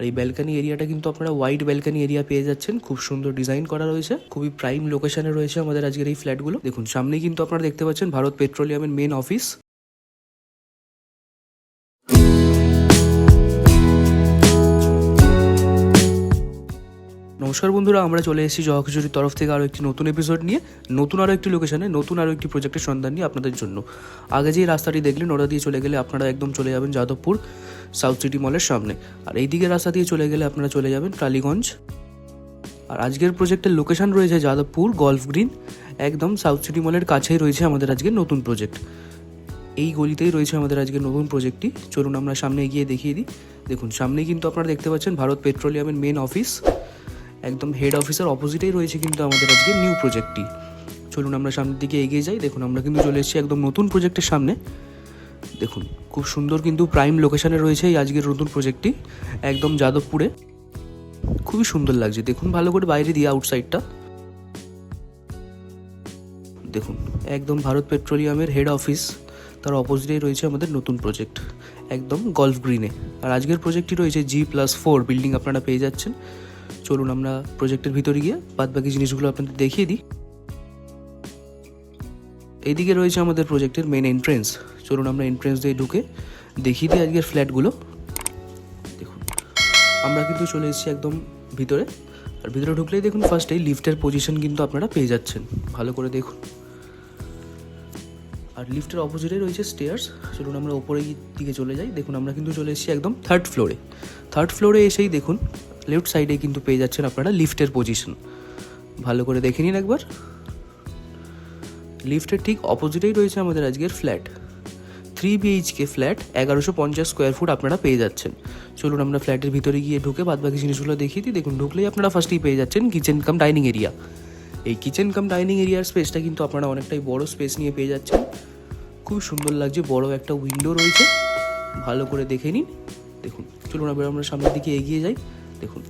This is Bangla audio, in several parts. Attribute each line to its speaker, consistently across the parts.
Speaker 1: আর এই ব্যালকানি এরিয়াটা কিন্তু আপনারা ওয়াইড ব্যালকানি এরিয়া পেয়ে যাচ্ছেন, খুব সুন্দর ডিজাইন করা রয়েছে, খুবই প্রাইম লোকেশনে রয়েছে আমাদের আজকের এই ফ্ল্যাটগুলো। দেখুন সামনেই কিন্তু আপনারা দেখতে পাচ্ছেন ভারত পেট্রোলিয়ামের মেন অফিস। নমস্কার বন্ধুরা, আমরা চলে এসেছি জহকিশোরীর তরফ থেকে আরও একটি নতুন এপিসোড নিয়ে, নতুন আরও একটি লোকেশনে, নতুন আরও একটি প্রজেক্টের সন্ধান নিয়ে আপনাদের জন্য। আগে যে রাস্তাটি দেখলেন ওটা দিয়ে চলে গেলে আপনারা একদম চলে যাবেন যাদবপুর সাউথ সিটি মলের সামনে, আর এই দিকের রাস্তা দিয়ে চলে গেলে আপনারা চলে যাবেন টালিগঞ্জ। আর আজকের প্রজেক্টের লোকেশন রয়েছে যাদবপুর গলফ গ্রিন, একদম সাউথ সিটি মলের কাছেই রয়েছে আমাদের আজকের নতুন প্রজেক্ট। এই গলিতেই রয়েছে আমাদের আজকের নতুন প্রজেক্টটি। চলুন আমরা সামনে এগিয়ে দেখিয়ে দিই। দেখুন সামনেই কিন্তু আপনারা দেখতে পাচ্ছেন ভারত পেট্রোলিয়ামের মেন অফিস, একদম হেড অফিসের অপোজিটেই রয়েছে কিন্তু আমাদের আজকে নিউ প্রজেক্টটি। চলুন আমরা সামনের দিকে এগিয়ে যাই। দেখুন আমরা কিন্তু চলে এসেছি একদম নতুন প্রজেক্টের সামনে। দেখুন খুব সুন্দর কিন্তু প্রাইম লোকেশনে রয়েছে এই আজকের নতুন প্রজেক্টটি, একদম যাদবপুরে। খুবই সুন্দর লাগছে, দেখুন ভালো করে বাইরে দিয়ে আউটসাইডটা দেখুন, একদম ভারত পেট্রোলিয়ামের হেড অফিস, তার অপোজিটেই রয়েছে আমাদের নতুন প্রজেক্ট, একদম গলফ গ্রিনে। আর আজকের প্রজেক্টটি রয়েছে G+4 বিল্ডিং আপনারা পেয়ে যাচ্ছেন। চলুন আমরা প্রজেক্টের ভিতরে গিয়ে বাদবাকি জিনিসগুলো আপনাদের দেখিয়ে দিই। এইদিকে রয়েছে আমাদের প্রজেক্টের মেন এন্ট্রেন্স। চলুন আমরা এন্ট্রেন্স দিয়ে ঢুকে দেখিয়ে দিই আজকের ফ্ল্যাটগুলো। দেখুন আমরা কিন্তু চলে এসেছি একদম ভিতরে, আর ভিতরে ঢুকলেই দেখুন ফার্স্টেই লিফটের পজিশন কিন্তু আপনারা পেয়ে যাচ্ছেন, ভালো করে দেখুন। আর লিফটের অপোজিটে রয়েছে স্টেয়ার্স। চলুন আমরা ওপরের দিকে চলে যাই। দেখুন আমরা কিন্তু চলে এসেছি একদম থার্ড ফ্লোরে। থার্ড ফ্লোরে এসেই দেখুন লেফট সাইডে কিন্তু পেয়ে যাচ্ছেন আপনারা লিফটের পজিশন, ভালো করে দেখে নিন একবার। লিফটের ঠিক অপোজিটেই রয়েছে আমাদের আজকের flat, 3 BHK flat, 1150 square foot আপনারা পেয়ে যাচ্ছেন। চলুন আমরা ফ্ল্যাটের ভিতরে গিয়ে ঢুকে বাদবাকি জিনিসগুলো দেখিয়ে দিই। দেখুন ঢুকলেই আপনারা ফার্স্টেই পেয়ে যাচ্ছেন কিচেন কাম ডাইনিং এরিয়া। এই কিচেন কাম ডাইনিং এরিয়ার স্পেসটা কিন্তু আপনারা অনেকটাই বড় স্পেস নিয়ে পেয়ে যাচ্ছেন, খুব সুন্দর লাগছে। বড় একটা উইন্ডো রয়েছে, ভালো করে দেখে নিন। দেখুন চলুন আমরা সামনের দিকে এগিয়ে যাই। দেখুন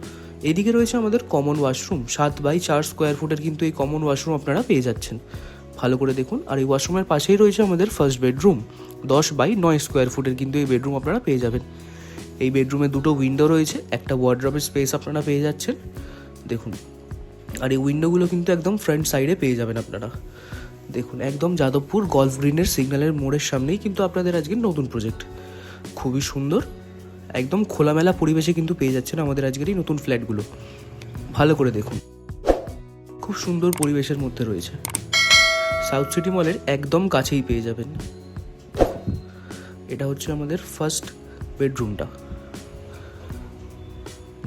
Speaker 1: এদিকে রয়েছে আমাদের কমন ওয়াশরুম, 7x4 স্কোয়ার ফুটের কিন্তু এই কমন ওয়াশরুম আপনারা পেয়ে যাচ্ছেন, ভালো করে দেখুন। আর এই ওয়াশরুমের পাশেই রয়েছে আমাদের ফার্স্ট বেডরুম, 10x9 স্কোয়ার ফুটের কিন্তু এই বেডরুম আপনারা পেয়ে যাবেন। এই বেডরুমে দুটো উইন্ডো রয়েছে, একটা ওয়ার্ড্রবের স্পেস আপনারা পেয়ে যাচ্ছেন, দেখুন। আর এই উইন্ডোগুলো কিন্তু একদম ফ্রন্ট সাইডে পেয়ে যাবেন আপনারা। দেখুন একদম যাদবপুর গলফ গ্রিনের সিগন্যালের মোড়ের সামনেই কিন্তু আপনাদের আজকে নতুন প্রজেক্ট, খুবই সুন্দর, একদম খোলামেলা পরিবেশে কিন্তু পেয়ে যাচ্ছেন আমাদের আজকের এই নতুন ফ্ল্যাটগুলো, ভালো করে দেখুন। খুব সুন্দর পরিবেশের মধ্যে রয়েছে, সাউথ সিটি মলের একদম কাছেই পেয়ে যাবেন। এটা হচ্ছে আমাদের ফার্স্ট বেডরুমটা।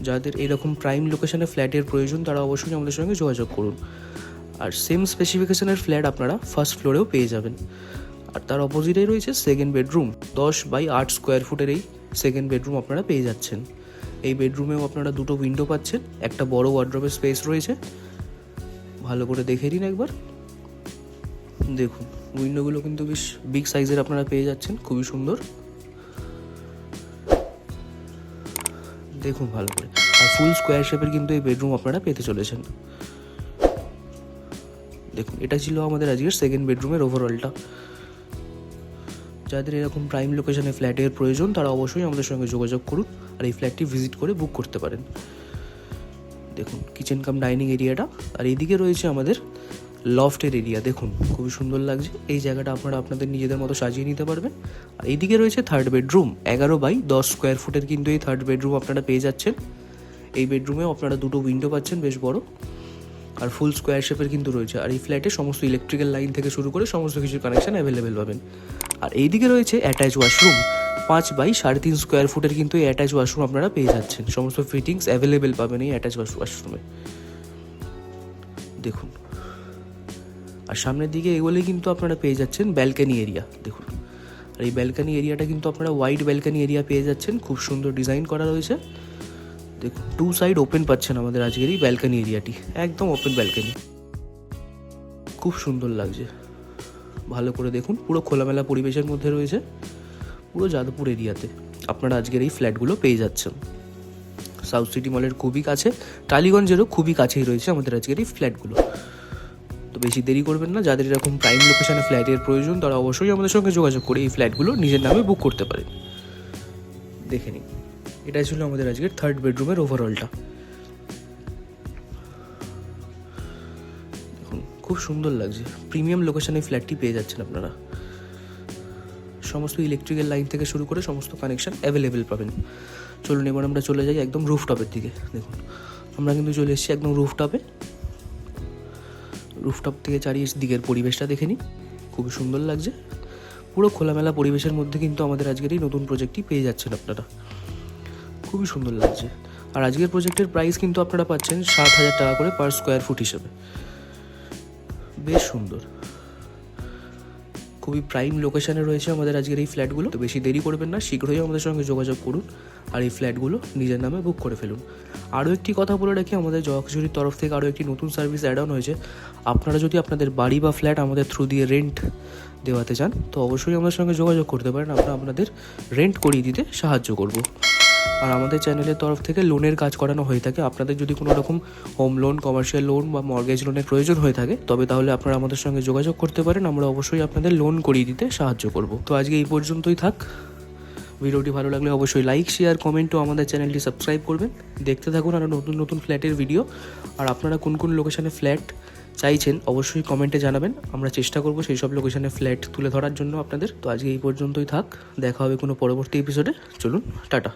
Speaker 1: যাদের এরকম প্রাইম লোকেশনে ফ্ল্যাটের প্রয়োজন তারা অবশ্যই আমাদের সঙ্গে যোগাযোগ করুন। আর সেম স্পেসিফিকেশনের ফ্ল্যাট আপনারা ফার্স্ট ফ্লোরেও পেয়ে যাবেন। আর তার অপোজিটেই রয়েছে সেকেন্ড বেডরুম, 10x8 স্কোয়ার ফুটের এই সেকেন্ড বেডরুম আপনারা পেয়ে যাচ্ছেন। এই বেডরুমেও আপনারা দুটো উইন্ডো পাচ্ছেন, একটা বড় ওয়ার্ড্রবের স্পেস রয়েছে, ভালো করে দেখে নিন একবার। দেখুন উইন্ডোগুলো কিন্তু বেশ বিগ সাইজের আপনারা পেয়ে যাচ্ছেন, খুবই সুন্দর, দেখুন ভালো করে। আর ফুল স্কোয়ার শেপের কিন্তু এই বেডরুম আপনারা পেতে চলেছেন। দেখুন এটা ছিল আমাদের আজকের সেকেন্ড বেডরুমের ওভারঅলটা। যাদের এরকম প্রাইম লোকেশনে ফ্ল্যাটের প্রয়োজন তারা অবশ্যই আমাদের সঙ্গে যোগাযোগ করুন আর এই ফ্ল্যাটটি ভিজিট করে বুক করতে পারেন। দেখুন কিচেন কাম ডাইনিং এরিয়াটা, আর এইদিকে রয়েছে আমাদের লফটের এরিয়া। দেখুন খুবই সুন্দর লাগছে, এই জায়গাটা আপনারা আপনাদের নিজেদের মতো সাজিয়ে নিতে পারবেন। আর এইদিকে রয়েছে থার্ড বেডরুম, 11x10 স্কোয়ার ফুটের কিন্তু এই থার্ড বেডরুম আপনারা পেয়ে যাচ্ছেন। এই বেডরুমেও আপনারা দুটো উইন্ডো পাচ্ছেন বেশ বড়, আর ফুল স্কোয়ার শেপের কিন্তু রয়েছে। আর এই ফ্ল্যাটে সমস্ত ইলেকট্রিক্যাল লাইন থেকে শুরু করে সমস্ত কিছুর কানেকশন অ্যাভেলেবেল পাবেন। আর এইদিকে রয়েছে অ্যাটাচ ওয়াশরুম, 5x3.5 স্কোয়ার ফুটের কিন্তু এই অ্যাটাচ ওয়াশরুম আপনারা পেয়ে যাচ্ছেন। সমস্ত ফিটিংস অ্যাভেলেবেল পাবেন এই অ্যাটাচ ওয়াশরুমে, দেখুন। আর সামনের দিকে এগোলে কিন্তু আপনারা পেয়ে যাচ্ছেন ব্যালকানি এরিয়া। দেখুন আর এই ব্যালকানি এরিয়াটা কিন্তু আপনারা ওয়াইড ব্যালকানি এরিয়া পেয়ে যাচ্ছেন, খুব সুন্দর ডিজাইন করা রয়েছে। দেখুন 2 সাইড ওপেন পাচ্ছেন আমাদের আজকের এই ব্যালকানি এরিয়াটি, একদম ওপেন ব্যালকানি, খুব সুন্দর লাগছে, ভালো করে দেখুন। পুরো খোলামেলা পরিবেশের মধ্যে রয়েছে, পুরো যাদবপুর এরিয়াতে আপনারা আজকের এই ফ্ল্যাটগুলো পেয়ে যাচ্ছেন। সাউথ সিটি মলের খুবই কাছে, টালিগঞ্জেরও খুবই কাছেই রয়েছে আমাদের আজকের এই ফ্ল্যাটগুলো। তো বেশি দেরি করবেন না, যাদের এরকম প্রাইম লোকেশনে ফ্ল্যাটের প্রয়োজন তারা অবশ্যই আমাদের সঙ্গে যোগাযোগ করে এই ফ্ল্যাটগুলো নিজের নামে বুক করতে পারেন। দেখে নিন এটাই ছিল আমাদের আজকের 3rd বেডরুমের ওভারঅলটা। দেখুন খুব সুন্দর লাগছে, প্রিমিয়াম লোকেশনে ফ্ল্যাটটি পেয়ে যাচ্ছেন আপনারা। সমস্ত ইলেকট্রিক্যাল লাইন থেকে শুরু করে সমস্ত কানেকশন অ্যাভেলেবেল পাবেন। চলুন এবার আমরা চলে যাই একদম রুফটপের দিকে। দেখুন আমরা কিন্তু চলে এসেছি একদম রুফটপে। রুফটপ থেকে চারিদিকের পরিবেশটা দেখে নিই, খুবই সুন্দর লাগছে। পুরো খোলামেলা পরিবেশের মধ্যে কিন্তু আমাদের আজকের এই নতুন প্রজেক্টটি পেয়ে যাচ্ছেন আপনারা, খুবই সুন্দর লাগছে। আর আজকের প্রজেক্টের প্রাইস কিন্তু আপনারা পাচ্ছেন 7,000 টাকা করে পার স্কোয়ার ফুট হিসেবে। বেশ সুন্দর, খুবই প্রাইম লোকেশানে রয়েছে আমাদের আজকের এই ফ্ল্যাটগুলো। তো বেশি দেরি করবেন না, শীঘ্রই আমাদের সঙ্গে যোগাযোগ করুন আর এই ফ্ল্যাটগুলো নিজের নামে বুক করে ফেলুন। আরও একটি কথা বলে রাখি, আমাদের জগাখিচুড়ির তরফ থেকে আরও একটি নতুন সার্ভিস অ্যাড অন হয়েছে। আপনারা যদি আপনাদের বাড়ি বা ফ্ল্যাট আমাদের থ্রু দিয়ে রেন্ট দেওয়াতে চান তো অবশ্যই আমাদের সঙ্গে যোগাযোগ করতে পারেন, আমরা আপনাদের রেন্ট করিয়ে দিতে সাহায্য করব। আর আমাদের চ্যানেলের তরফ থেকে লোনের কাজ করানো হয়ে থাকে। আপনাদের যদি কোনো রকম হোম লোন, কমার্শিয়াল লোন বা মর্গেজ লোনের প্রয়োজন হয়ে থাকে তবে তাহলে আপনারা আমাদের সঙ্গে যোগাযোগ করতে পারেন, আমরা অবশ্যই আপনাদের লোন করিয়ে দিতে সাহায্য করব। তো আজকে এই পর্যন্তই থাক। ভিডিওটি ভালো লাগলে অবশ্যই লাইক, শেয়ার, কমেন্ট ও আমাদের চ্যানেলটি সাবস্ক্রাইব করবেন। দেখতে থাকুন আরও নতুন নতুন ফ্ল্যাটের ভিডিও। আর আপনারা কোন কোন লোকেশনে ফ্ল্যাট চাইছেন অবশ্যই কমেন্টে জানাবেন, আমরা চেষ্টা করব সেই সব লোকেশনে ফ্ল্যাট তুলে ধরার জন্য আপনাদের। তো আজকে এই পর্যন্তই থাক, দেখা হবে কোনো পরবর্তী এপিসোডে। চলুন টাটা।